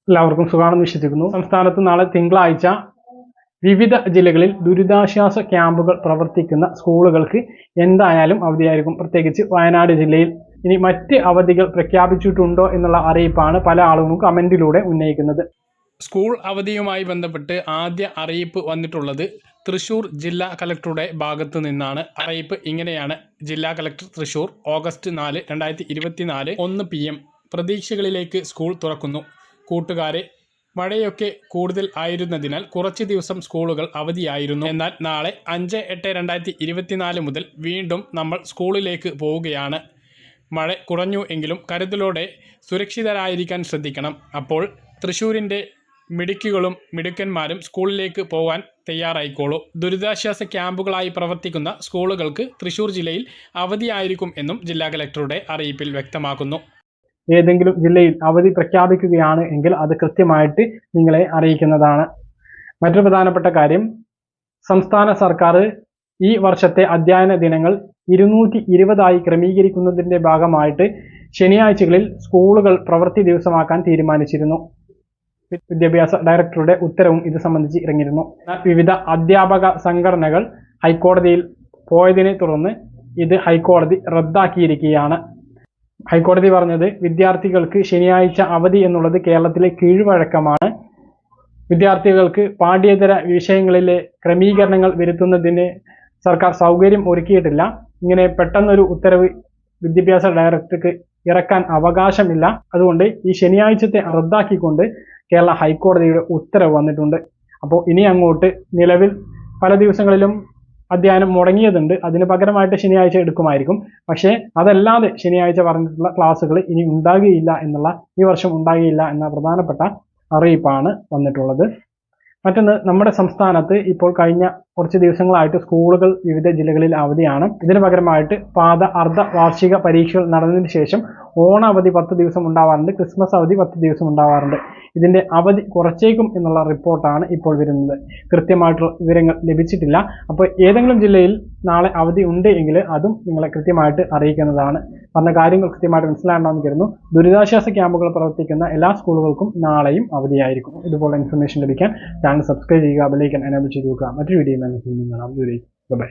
എല്ലാവർക്കും സുഖാണെന്ന് വിശ്വസിക്കുന്നു. സംസ്ഥാനത്ത് നാളെ തിങ്കളാഴ്ച വിവിധ ജില്ലകളിൽ ദുരിതാശ്വാസ ക്യാമ്പുകൾ പ്രവർത്തിക്കുന്ന സ്കൂളുകൾക്ക് എന്തായാലും അവധിയായിരിക്കും. പ്രത്യേകിച്ച് വയനാട് ജില്ലയിൽ ഇനി മറ്റ് അവധികൾ പ്രഖ്യാപിച്ചിട്ടുണ്ടോ എന്നുള്ള അറിയിപ്പാണ് പല ആളുകളും കമന്റിലൂടെ ഉന്നയിക്കുന്നത്. സ്കൂൾ അവധിയുമായി ബന്ധപ്പെട്ട് ആദ്യ അറിയിപ്പ് വന്നിട്ടുള്ളത് തൃശൂർ ജില്ലാ കളക്ടറുടെ ഭാഗത്തു നിന്നാണ്. അറിയിപ്പ് ഇങ്ങനെയാണ്. ജില്ലാ കളക്ടർ തൃശൂർ, ഓഗസ്റ്റ് 4, 2024 1 PM. പ്രതീക്ഷകളിലേക്ക് സ്കൂൾ തുറക്കുന്നു. കൂട്ടുകാരെ, മഴയൊക്കെ കൂടുതൽ ആയിരുന്നതിനാൽ കുറച്ച് ദിവസം സ്കൂളുകൾ അവധിയായിരുന്നു. എന്നാൽ നാളെ 5/8/2024 മുതൽ വീണ്ടും നമ്മൾ സ്കൂളിലേക്ക് പോവുകയാണ്. മഴ കുറഞ്ഞു എങ്കിലും കരുതലോടെ സുരക്ഷിതരായിരിക്കാൻ ശ്രദ്ധിക്കണം. അപ്പോൾ തൃശ്ശൂരിൻ്റെ മിടുക്കികളും മിടുക്കന്മാരും സ്കൂളിലേക്ക് പോകാൻ തയ്യാറായിക്കോളൂ. ദുരിതാശ്വാസ ക്യാമ്പുകളായി പ്രവർത്തിക്കുന്ന സ്കൂളുകൾക്ക് തൃശ്ശൂർ ജില്ലയിൽ അവധിയായിരിക്കും എന്നും ജില്ലാ കളക്ടറുടെ അറിയിപ്പിൽ വ്യക്തമാക്കുന്നു. ഏതെങ്കിലും ജില്ലയിൽ അവധി പ്രഖ്യാപിക്കുകയാണ് എങ്കിൽ അത് കൃത്യമായിട്ട് നിങ്ങളെ അറിയിക്കുന്നതാണ്. മറ്റൊരു പ്രധാനപ്പെട്ട കാര്യം, സംസ്ഥാന സർക്കാർ ഈ വർഷത്തെ അധ്യയന ദിനങ്ങൾ 220 ക്രമീകരിക്കുന്നതിൻ്റെ ഭാഗമായിട്ട് ശനിയാഴ്ചകളിൽ സ്കൂളുകൾ പ്രവൃത്തി ദിവസമാക്കാൻ തീരുമാനിച്ചിരുന്നു. വിദ്യാഭ്യാസ ഡയറക്ടറുടെ ഉത്തരവും ഇത് സംബന്ധിച്ച് ഇറങ്ങിയിരുന്നു. വിവിധ അധ്യാപക സംഘടനകൾ ഹൈക്കോടതിയിൽ പോയതിനെ തുടർന്ന് ഇത് ഹൈക്കോടതി റദ്ദാക്കിയിരിക്കുകയാണ്. ഹൈക്കോടതി പറഞ്ഞത്, വിദ്യാർത്ഥികൾക്ക് ശനിയാഴ്ച അവധി എന്നുള്ളത് കേരളത്തിലെ കീഴ്വഴക്കമാണ്. വിദ്യാർത്ഥികൾക്ക് പാഠ്യേതര വിഷയങ്ങളിലെ ക്രമീകരണങ്ങൾ വരുത്തുന്നതിന് സർക്കാർ സൗകര്യം ഒരുക്കിയിട്ടില്ല. ഇങ്ങനെ പെട്ടെന്നൊരു ഉത്തരവ് വിദ്യാഭ്യാസ ഡയറക്ടർക്ക് ഇറക്കാൻ അവകാശമില്ല. അതുകൊണ്ട് ഈ ശനിയാഴ്ചത്തെ റദ്ദാക്കിക്കൊണ്ട് കേരള ഹൈക്കോടതിയുടെ ഉത്തരവ് വന്നിട്ടുണ്ട്. അപ്പോൾ ഇനി അങ്ങോട്ട് നിലവിൽ പല ദിവസങ്ങളിലും അധ്യയനം മുടങ്ങിയതുണ്ട്. അതിന് പകരമായിട്ട് ശനിയാഴ്ച എടുക്കുമായിരിക്കും. പക്ഷേ അതല്ലാതെ ശനിയാഴ്ച പറഞ്ഞിട്ടുള്ള ക്ലാസ്സുകൾ ഇനി ഉണ്ടാകുകയില്ല എന്നുള്ള, ഈ വർഷം ഉണ്ടാകുകയില്ല എന്ന പ്രധാനപ്പെട്ട അറിയിപ്പാണ് വന്നിട്ടുള്ളത്. മറ്റൊന്ന്, നമ്മുടെ സംസ്ഥാനത്ത് ഇപ്പോൾ കഴിഞ്ഞ കുറച്ച് ദിവസങ്ങളായിട്ട് സ്കൂളുകൾ വിവിധ ജില്ലകളിൽ അവധിയാണ്. ഇതിന് പകരമായിട്ട് അർദ്ധ വാർഷിക പരീക്ഷകൾ നടന്നതിന് ശേഷം ഓണാവധി 10 ദിവസം ഉണ്ടാവാറുണ്ട്, ക്രിസ്മസ് അവധി 10 ദിവസം ഉണ്ടാവാറുണ്ട്. ഇതിൻ്റെ അവധി കുറച്ചേക്കും എന്നുള്ള റിപ്പോർട്ടാണ് ഇപ്പോൾ വരുന്നത്. കൃത്യമായിട്ടുള്ള വിവരങ്ങൾ ലഭിച്ചിട്ടില്ല. അപ്പോൾ ഏതെങ്കിലും ജില്ലയിൽ നാളെ അവധി ഉണ്ട് എങ്കിൽ അതും നിങ്ങളെ കൃത്യമായിട്ട് അറിയിക്കുന്നതാണ്. പറഞ്ഞ കാര്യങ്ങൾ കൃത്യമായിട്ട് മനസ്സിലാകണമെന്ന് കരുതുന്നു. ദുരിതാശ്വാസ ക്യാമ്പുകൾ പ്രവർത്തിക്കുന്ന എല്ലാ സ്കൂളുകൾക്കും നാളെയും അവധിയായിരിക്കും. ഇതുപോലെ ഇൻഫർമേഷൻ ലഭിക്കാൻ ചാനൽ സബ്സ്ക്രൈബ് ചെയ്യുക, ബെൽ ഐക്കൺ എനേബിൾ ചെയ്ത് വെക്കുക. മറ്റൊരു വീഡിയോ കാണാം. ബൈ.